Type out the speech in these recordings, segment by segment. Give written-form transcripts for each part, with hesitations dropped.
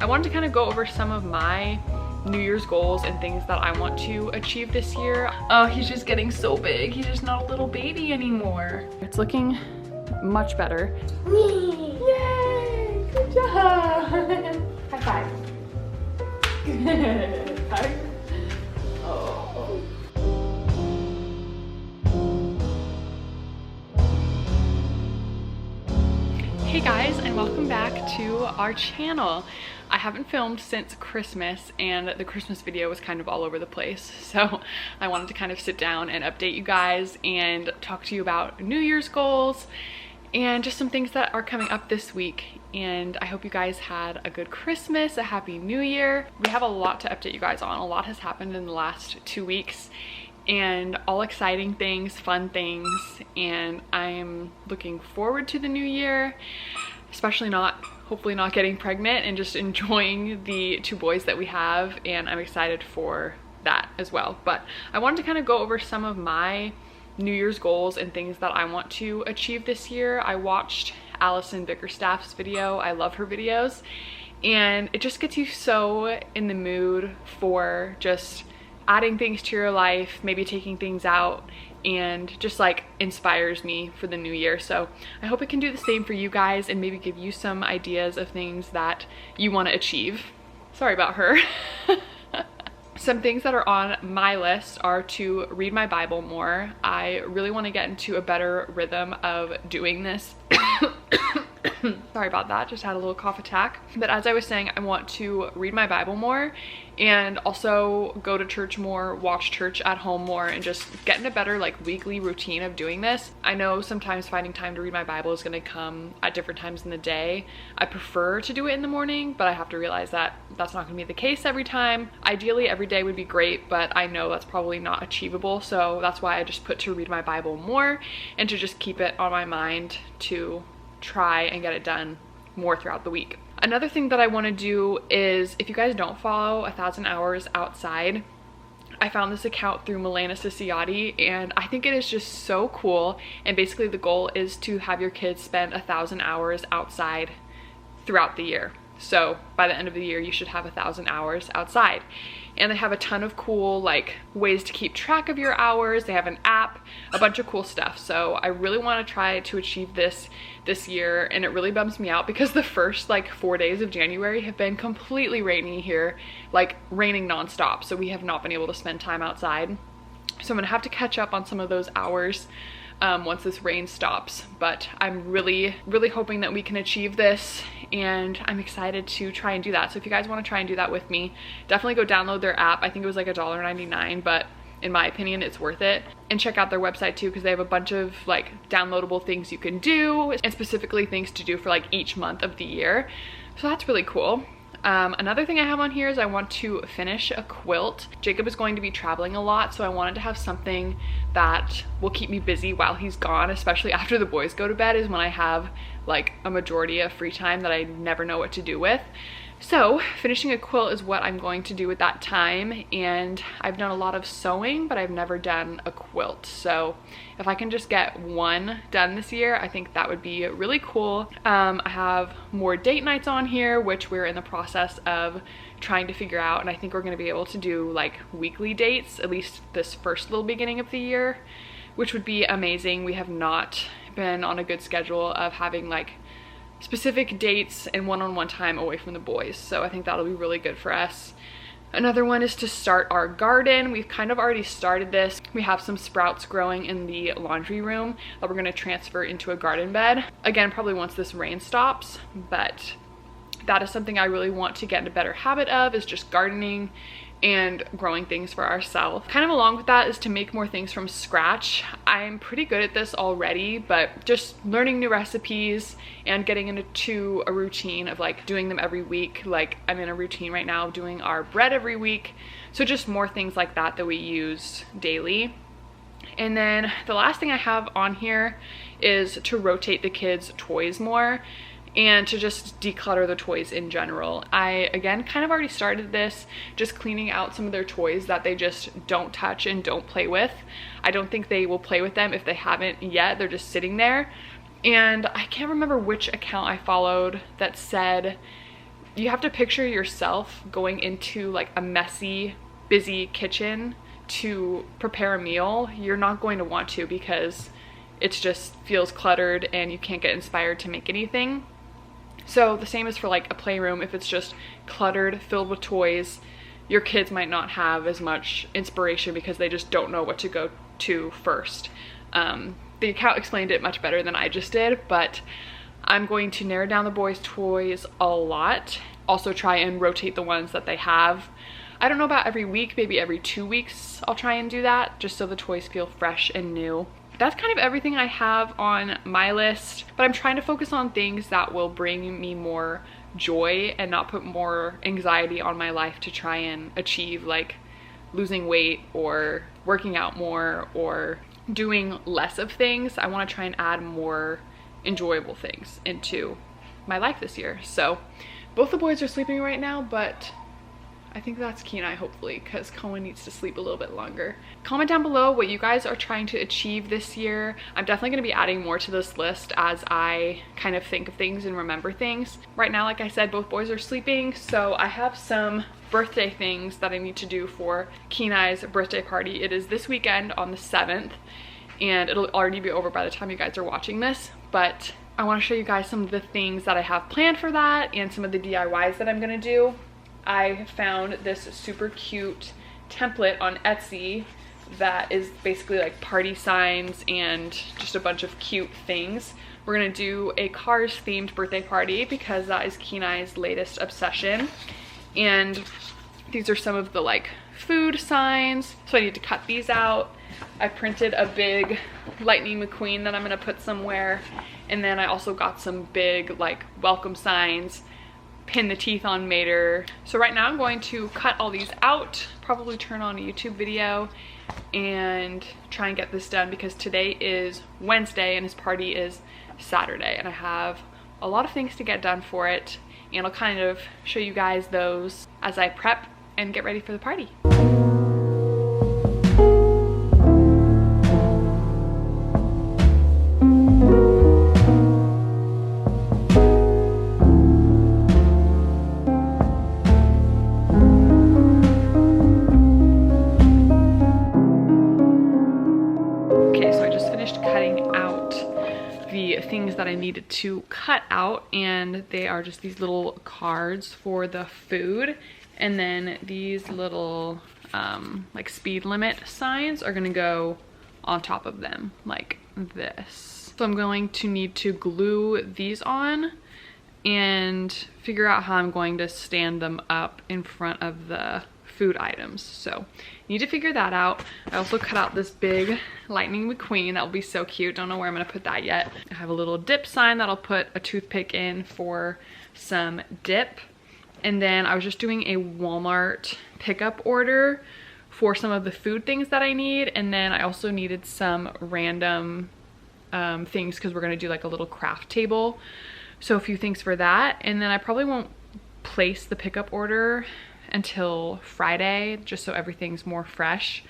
I wanted to kind of go over some of my New Year's goals and things that I want to achieve this year. Oh, he's just getting so big. He's just not a little baby anymore. It's looking much better. Yay! Good job! High five. Good. Oh. Hey guys, and welcome back to our channel. I haven't filmed since Christmas, and the Christmas video was kind of all over the place, so I wanted to kind of sit down and update you guys and talk to you about New Year's goals and just some things that are coming up this week. And I hope you guys had a good Christmas, a happy New Year. We have a lot to update you guys on. A lot has happened in the last 2 weeks, and all exciting things, fun things, and I'm looking forward to the new year, especially hopefully not getting pregnant and just enjoying the 2 boys that we have, and I'm excited for that as well. But I wanted to kind of go over some of my New Year's goals and things that I want to achieve this year. I watched Allison Bickerstaff's video. I love her videos, and it just gets you so in the mood for just adding things to your life, maybe taking things out, and just like inspires me for the new year. So I hope it can do the same for you guys and maybe give you some ideas of things that you want to achieve. Sorry about her. Some things that are on my list are to read my Bible more. I really want to get into a better rhythm of doing this. Sorry about that, just had a little cough attack. But as I was saying, I want to read my Bible more and also go to church more, watch church at home more, and just get in a better like weekly routine of doing this. I know sometimes finding time to read my Bible is going to come at different times in the day. I prefer to do it in the morning, but I have to realize that that's not going to be the case every time. Ideally, every day would be great, but I know that's probably not achievable. So that's why I just put to read my Bible more and to just keep it on my mind to try and get it done more throughout the week. Another thing that I want to do is, if you guys don't follow 1,000 Hours Outside, I found this account through Milena Ciciotti, and I think it is just so cool. And basically the goal is to have your kids spend 1,000 hours outside throughout the year. So by the end of the year, you should have 1,000 hours outside. And they have a ton of cool like ways to keep track of your hours. They have an app, a bunch of cool stuff. So I really want to try to achieve this year, and it really bums me out because the first like 4 days of January have been completely rainy here, like raining nonstop. So we have not been able to spend time outside. So I'm gonna have to catch up on some of those hours once this rain stops. But I'm really hoping that we can achieve this, and I'm excited to try and do that. So if you guys want to try and do that with me, definitely go download their app. I think it was like $1.99, but in my opinion it's worth it. And check out their website too, because they have a bunch of like downloadable things you can do, and specifically things to do for like each month of the year. So that's really cool. Another thing I have on here is I want to finish a quilt. Jacob is going to be traveling a lot, so I wanted to have something that will keep me busy while he's gone, especially after the boys go to bed is when I have like a majority of free time that I never know what to do with. So finishing a quilt is what I'm going to do at that time, and I've done a lot of sewing, but I've never done a quilt. So if I can just get one done this year, I think that would be really cool. I have more date nights on here, which we're in the process of trying to figure out, and I think we're going to be able to do like weekly dates, at least this first little beginning of the year, which would be amazing. We have not been on a good schedule of having like specific dates and one-on-one time away from the boys, so I think that'll be really good for us. Another one is to start our garden. We've kind of already started this. We have some sprouts growing in the laundry room that we're going to transfer into a garden bed. Again, probably once this rain stops, but that is something I really want to get in a better habit of, is just gardening and growing things for ourselves. Kind of along with that is to make more things from scratch. I'm pretty good at this already, but just learning new recipes and getting into a routine of like doing them every week. Like I'm in a routine right now of doing our bread every week. So just more things like that that we use daily. And then the last thing I have on here is to rotate the kids' toys more and to just declutter the toys in general. I, again, kind of already started this, just cleaning out some of their toys that they just don't touch and don't play with. I don't think they will play with them if they haven't yet. They're just sitting there. And I can't remember which account I followed that said you have to picture yourself going into like a messy, busy kitchen to prepare a meal. You're not going to want to, because it just feels cluttered and you can't get inspired to make anything. So the same is for like a playroom. If it's just cluttered, filled with toys, your kids might not have as much inspiration because they just don't know what to go to first. The account explained it much better than I just did, but I'm going to narrow down the boys' toys a lot. Also try and rotate the ones that they have. I don't know about every week, maybe every 2 weeks I'll try and do that, just so the toys feel fresh and new. That's kind of everything I have on my list, but I'm trying to focus on things that will bring me more joy and not put more anxiety on my life to try and achieve, like losing weight or working out more or doing less of things. I want to try and add more enjoyable things into my life this year. So both the boys are sleeping right now, but I think that's Kenai, hopefully, because Cohen needs to sleep a little bit longer. Comment down below what you guys are trying to achieve this year. I'm definitely going to be adding more to this list as I kind of think of things and remember things. Right now, like I said, both boys are sleeping, so I have some birthday things that I need to do for Kenai's birthday party. It is this weekend on the 7th, and it'll already be over by the time you guys are watching this, but I want to show you guys some of the things that I have planned for that and some of the DIYs that I'm going to do. I found this super cute template on Etsy that is basically like party signs and just a bunch of cute things. We're gonna do a Cars themed birthday party because that is Kenai's latest obsession. And these are some of the like food signs. So I need to cut these out. I printed a big Lightning McQueen that I'm gonna put somewhere. And then I also got some big like welcome signs, pin the teeth on Mater. So right now I'm going to cut all these out, probably turn on a YouTube video and try and get this done because today is Wednesday and his party is Saturday and I have a lot of things to get done for it, and I'll kind of show you guys those as I prep and get ready for the party. Things that I needed to cut out, and they are just these little cards for the food, and then these little like speed limit signs are gonna go on top of them like this. So I'm going to need to glue these on and figure out how I'm going to stand them up in front of the food items. So need to figure that out. I also cut out this big Lightning McQueen. That will be so cute. Don't know where I'm gonna put that yet. I have a little dip sign that I'll put a toothpick in for some dip. And then I was just doing a Walmart pickup order for some of the food things that I need. And then I also needed some random things because we're gonna do like a little craft table. So a few things for that. And then I probably won't place the pickup order until Friday, just so everything's more fresh.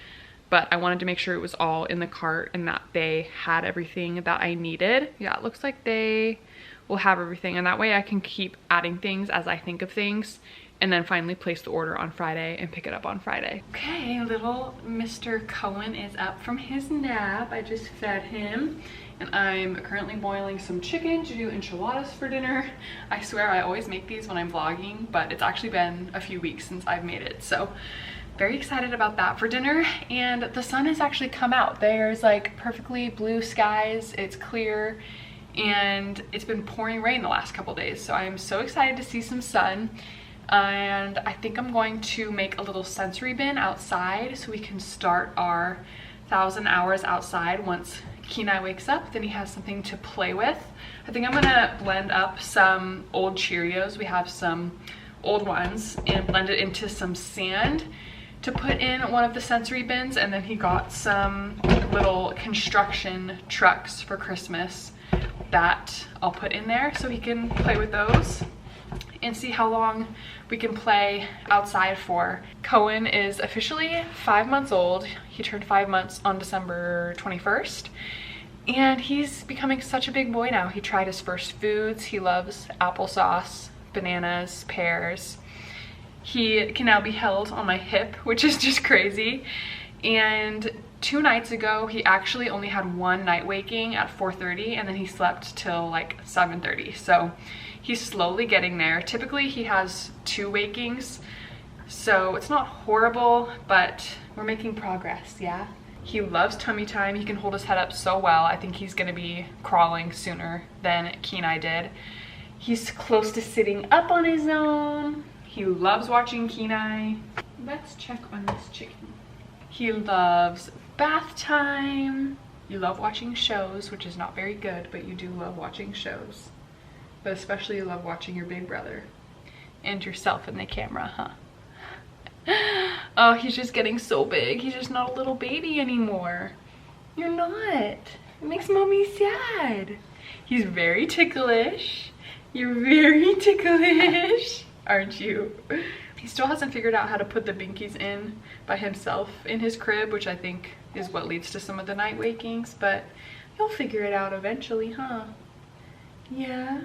But I wanted to make sure it was all in the cart and that they had everything that I needed. Yeah, it looks like they will have everything, and that way I can keep adding things as I think of things and then finally place the order on Friday and pick it up on Friday. Okay, little Mr. Cohen is up from his nap. I just fed him. And I'm currently boiling some chicken to do enchiladas for dinner. I swear I always make these when I'm vlogging, but it's actually been a few weeks since I've made it. So very excited about that for dinner. And the sun has actually come out. There's like perfectly blue skies. It's clear and it's been pouring rain the last couple days. So I am so excited to see some sun. And I think I'm going to make a little sensory bin outside so we can start our 1,000 hours outside once Kenai wakes up. Then he has something to play with. I think I'm gonna blend up some old Cheerios. We have some old ones, and blend it into some sand to put in one of the sensory bins. And then he got some little construction trucks for Christmas that I'll put in there so he can play with those and see how long we can play outside for. Cohen is officially 5 months old. He turned 5 months on December 21st. And he's becoming such a big boy now. He tried his first foods. He loves applesauce, bananas, pears. He can now be held on my hip, which is just crazy. And 2 nights ago, he actually only had 1 night waking at 4:30, and then he slept till like 7:30. So he's slowly getting there. Typically he has 2 wakings, so it's not horrible, but we're making progress, yeah? He loves tummy time. He can hold his head up so well. I think he's gonna be crawling sooner than Kenai did. He's close to sitting up on his own. He loves watching Kenai. Let's check on this chicken. He loves bath time. You love watching shows, which is not very good, but you do love watching shows. But especially you love watching your big brother and yourself in the camera, huh? Oh, he's just getting so big. He's just not a little baby anymore. You're not. It makes mommy sad. He's very ticklish. You're very ticklish, aren't you? He still hasn't figured out how to put the binkies in by himself in his crib, which I think is what leads to some of the night wakings, but he'll figure it out eventually, huh? Yeah.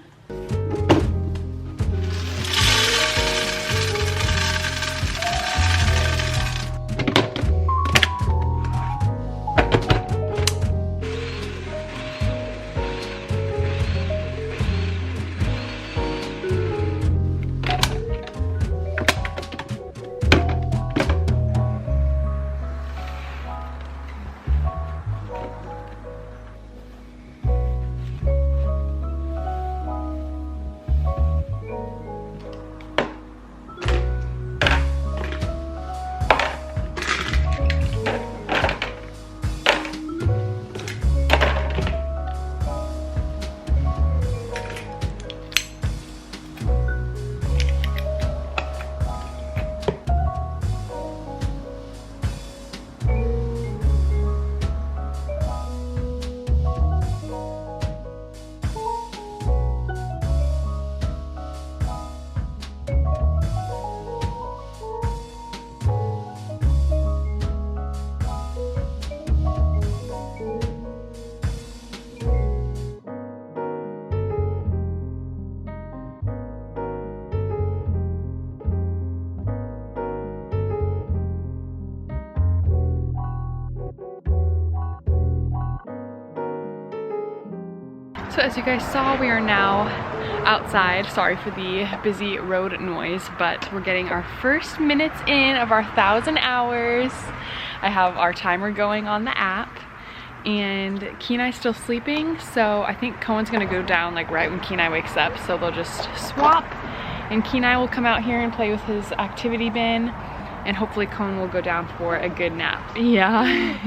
So as you guys saw, we are now outside. Sorry for the busy road noise, but we're getting our first minutes in of our 1,000 hours. I have our timer going on the app, and Kenai's still sleeping, so I think Cohen's gonna go down like right when Kenai wakes up, so they'll just swap, and Kenai will come out here and play with his activity bin, and hopefully Cohen will go down for a good nap. Yeah.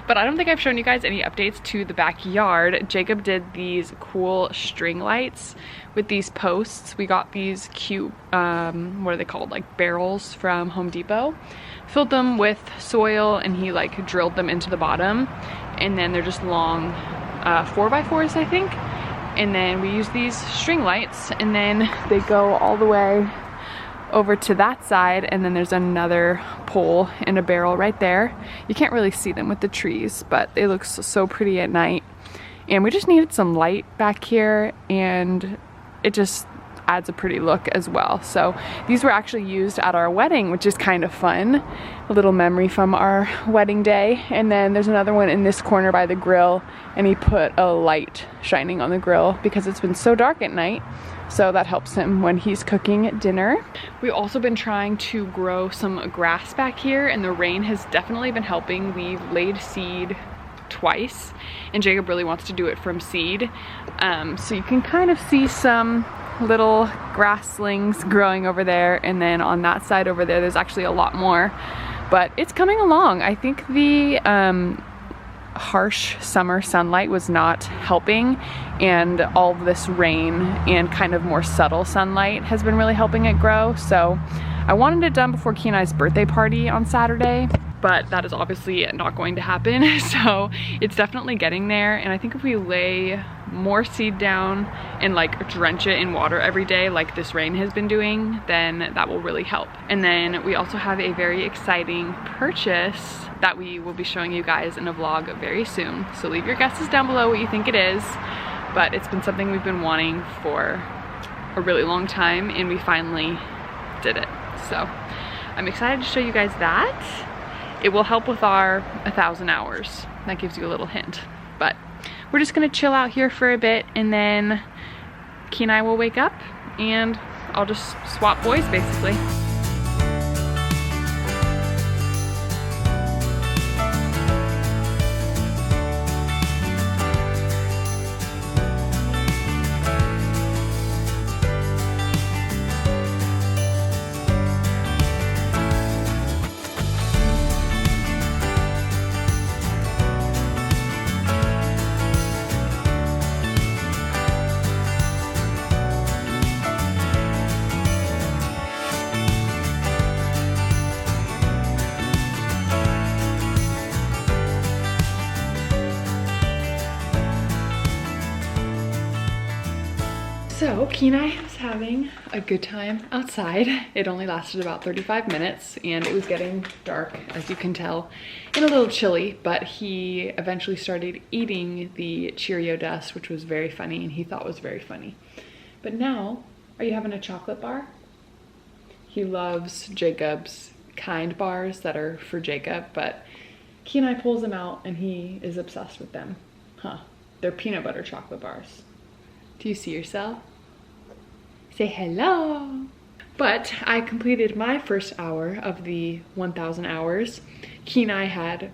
But I don't think I've shown you guys any updates to the backyard. Jacob did these cool string lights with these posts. We got these cute, what are they called? Like barrels from Home Depot. Filled them with soil, and he like drilled them into the bottom. And then they're just long 4x4s, I think. And then we use these string lights, and then they go all the way over to that side, and then there's another pole and a barrel right there. You can't really see them with the trees, but they look so pretty at night. And we just needed some light back here, and it just adds a pretty look as well. So these were actually used at our wedding, which is kind of fun. A little memory from our wedding day. And then there's another one in this corner by the grill, and he put a light shining on the grill because it's been so dark at night. So that helps him when he's cooking dinner. We've also been trying to grow some grass back here, and the rain has definitely been helping. We've laid seed twice, and Jacob really wants to do it from seed. So you can kind of see some little grasslings growing over there, and then on that side over there there's actually a lot more, but it's coming along. I think the harsh summer sunlight was not helping, and all of this rain and kind of more subtle sunlight has been really helping it grow. So I wanted it done before Kenai's birthday party on Saturday, but that is obviously not going to happen. So it's definitely getting there, and I think if we lay more seed down and like drench it in water every day like this rain has been doing, then that will really help. And then we also have a very exciting purchase that we will be showing you guys in a vlog very soon. So leave your guesses down below what you think it is, but it's been something we've been wanting for a really long time, and we finally did it. So I'm excited to show you guys that. It will help with our 1,000 hours. That gives you a little hint. But we're just gonna chill out here for a bit, and then Key and I will wake up and I'll just swap boys basically. So Key and I was having a good time outside. It only lasted about 35 minutes and it was getting dark, as you can tell, and a little chilly, but he eventually started eating the Cheerio dust, which was very funny, and he thought was very funny. But now, are you having a chocolate bar? He loves Jacob's Kind bars that are for Jacob, but Key and I pulls them out and he is obsessed with them. Huh, they're peanut butter chocolate bars. Do you see yourself? Say hello. But I completed my first hour of the 1,000 hours. Key and I had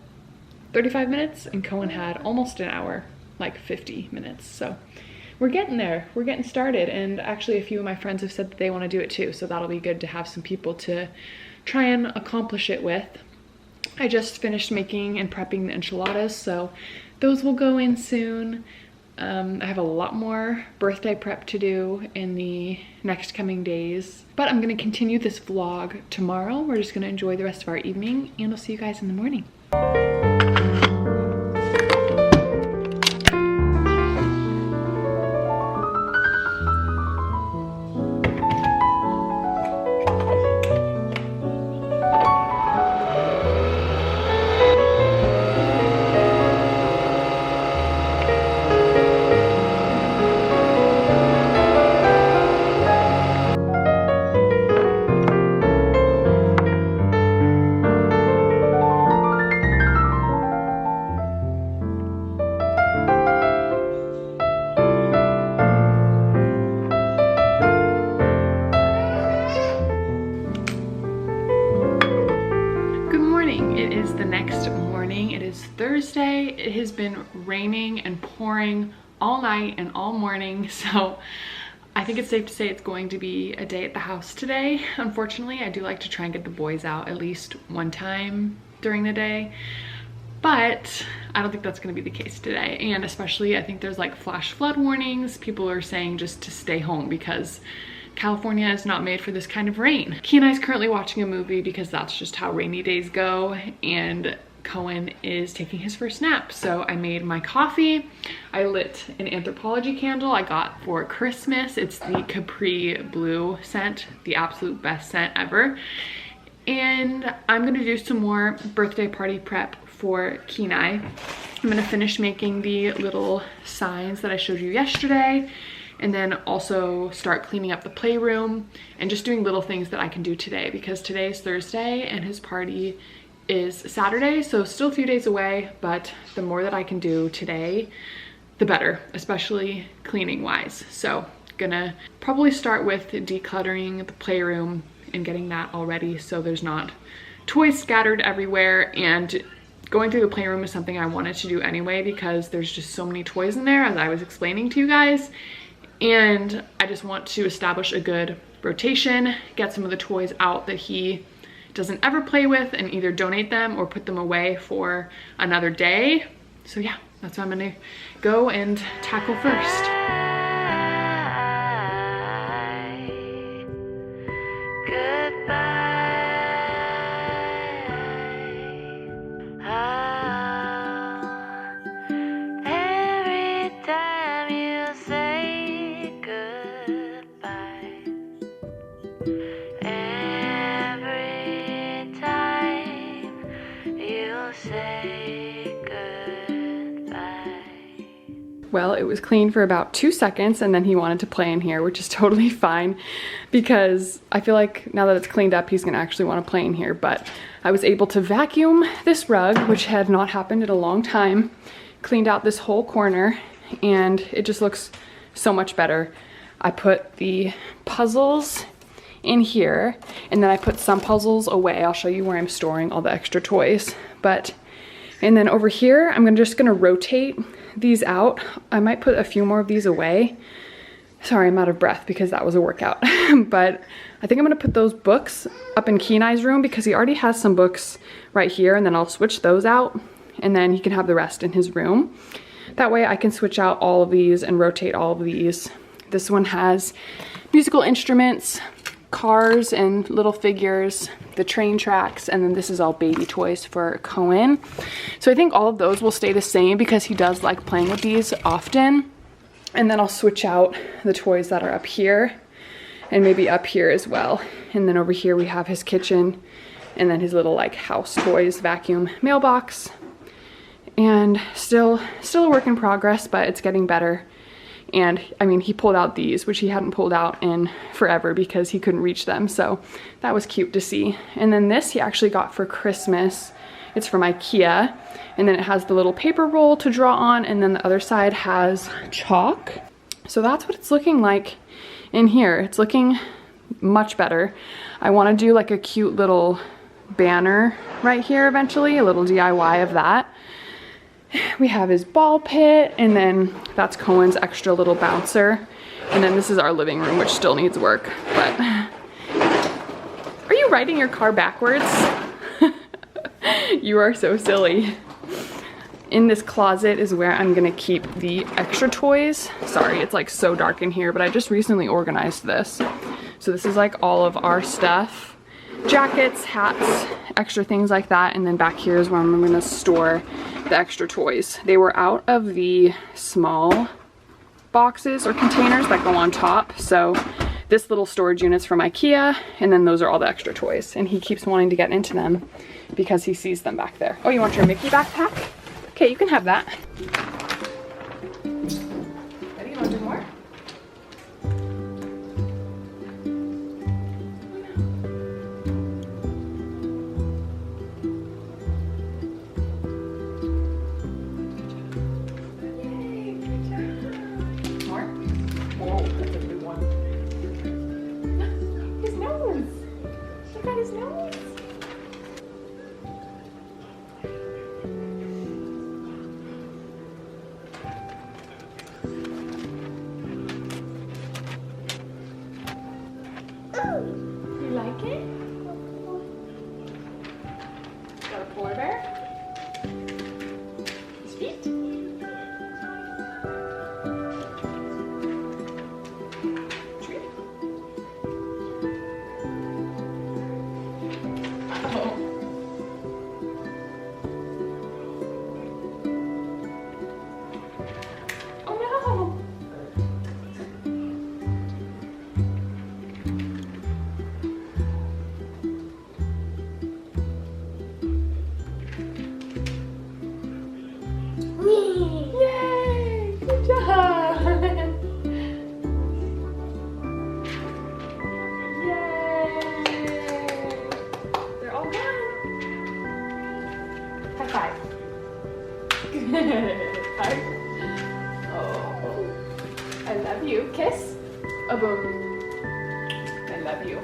35 minutes and Cohen had almost an hour, like 50 minutes. So we're getting there. We're getting started. And actually a few of my friends have said that they want to do it too. So that'll be good to have some people to try and accomplish it with. I just finished making and prepping the enchiladas, so those will go in soon. I have a lot more birthday prep to do in the next coming days, but I'm gonna continue this vlog tomorrow. We're just gonna enjoy the rest of our evening, and I'll see you guys in the morning. Thursday. It has been raining and pouring all night and all morning, so I think it's safe to say it's going to be a day at the house today. Unfortunately, I do like to try and get the boys out at least one time during the day, but I don't think that's going to be the case today. And especially, I think there's like flash flood warnings. People are saying just to stay home because California is not made for this kind of rain. Key and I is currently watching a movie because that's just how rainy days go, and Cohen is taking his first nap. So I made my coffee. I lit an anthropology candle I got for Christmas. It's the Capri Blue scent, the absolute best scent ever. And I'm gonna do some more birthday party prep for Key and I. I'm gonna finish making the little signs that I showed you yesterday, and then also start cleaning up the playroom and just doing little things that I can do today, because today is Thursday and his party is Saturday, so still a few days away, but the more that I can do today, the better, especially cleaning wise. So gonna probably start with decluttering the playroom and getting that all ready so there's not toys scattered everywhere. And going through the playroom is something I wanted to do anyway because there's just so many toys in there, as I was explaining to you guys. And I just want to establish a good rotation, get some of the toys out that he doesn't ever play with, and either donate them or put them away for another day. So yeah, that's what I'm gonna go and tackle first. Well, it was clean for about 2 seconds and then he wanted to play in here, which is totally fine because I feel like now that it's cleaned up, he's gonna actually want to play in here. But I was able to vacuum this rug, which had not happened in a long time, cleaned out this whole corner, and it just looks so much better. I put the puzzles in here and then I put some puzzles away. I'll show you where I'm storing all the extra toys. And then over here, I'm just gonna rotate these out. I might put a few more of these away. Sorry, I'm out of breath because that was a workout. But I think I'm gonna put those books up in Kenai's room because he already has some books right here, and then I'll switch those out and then he can have the rest in his room. That way I can switch out all of these and rotate all of these. This one has musical instruments, cars and little figures, the train tracks, and then this is all baby toys for Cohen. So I think all of those will stay the same because he does like playing with these often. And then I'll switch out the toys that are up here and maybe up here as well. And then over here we have his kitchen and then his little like house toys, vacuum, mailbox. And still a work in progress, but it's getting better. And I mean, he pulled out these, which he hadn't pulled out in forever because he couldn't reach them. So that was cute to see. And then this he actually got for Christmas. It's from IKEA. And then it has the little paper roll to draw on. And then the other side has chalk. So that's what it's looking like in here. It's looking much better. I want to do like a cute little banner right here eventually, a little DIY of that. We have his ball pit, and then that's Cohen's extra little bouncer. And then this is our living room, which still needs work. But are you riding your car backwards? You are so silly. In this closet is where I'm gonna keep the extra toys. Sorry, it's like so dark in here, but I just recently organized this. So this is like all of our stuff. Jackets, hats, extra things like that. And then back here is where I'm gonna store the extra toys. They were out of the small boxes or containers that go on top. So this little storage unit's from IKEA, and then those are all the extra toys. And he keeps wanting to get into them because he sees them back there. Oh, you want your Mickey backpack? Okay, you can have that. Ready? You want to do more? You like it? Got a polar bear? His feet? Treat. Uh-oh. Yay! Good job! Yay! They're all gone! High five. High. Oh. I love you. Kiss. A boom. I love you.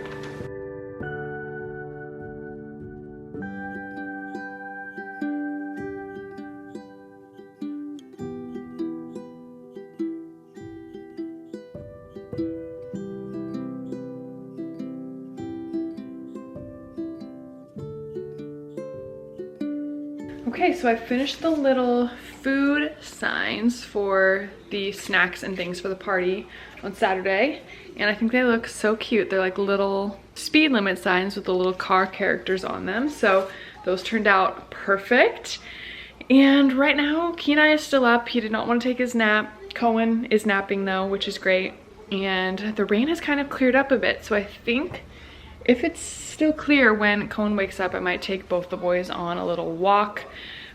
Okay, so I finished the little food signs for the snacks and things for the party on Saturday, and I think they look so cute. They're like little speed limit signs with the little car characters on them, so those turned out perfect. And right now, Kenai is still up. He did not want to take his nap. Cohen is napping though, which is great, and the rain has kind of cleared up a bit, so I think if it's still clear when Cohen wakes up, I might take both the boys on a little walk.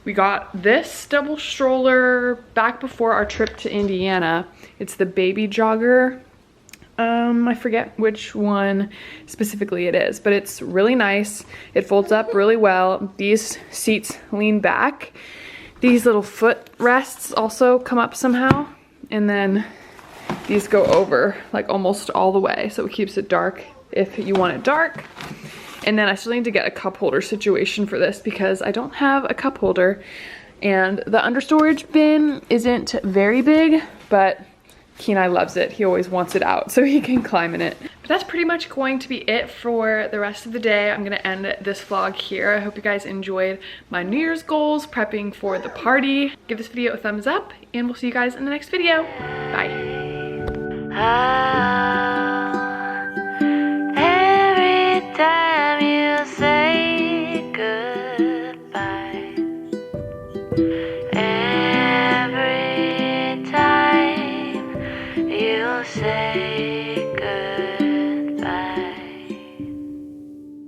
We got this double stroller back before our trip to Indiana. It's the baby jogger. I forget which one specifically it is, but it's really nice. It folds up really well. These seats lean back. These little foot rests also come up somehow. And then these go over like almost all the way. So it keeps it dark if you want it dark. And then I still need to get a cup holder situation for this because I don't have a cup holder. And the understorage bin isn't very big, but Kenai loves it. He always wants it out so he can climb in it. But that's pretty much going to be it for the rest of the day. I'm gonna end this vlog here. I hope you guys enjoyed my New Year's goals, prepping for the party. Give this video a thumbs up and we'll see you guys in the next video. Bye.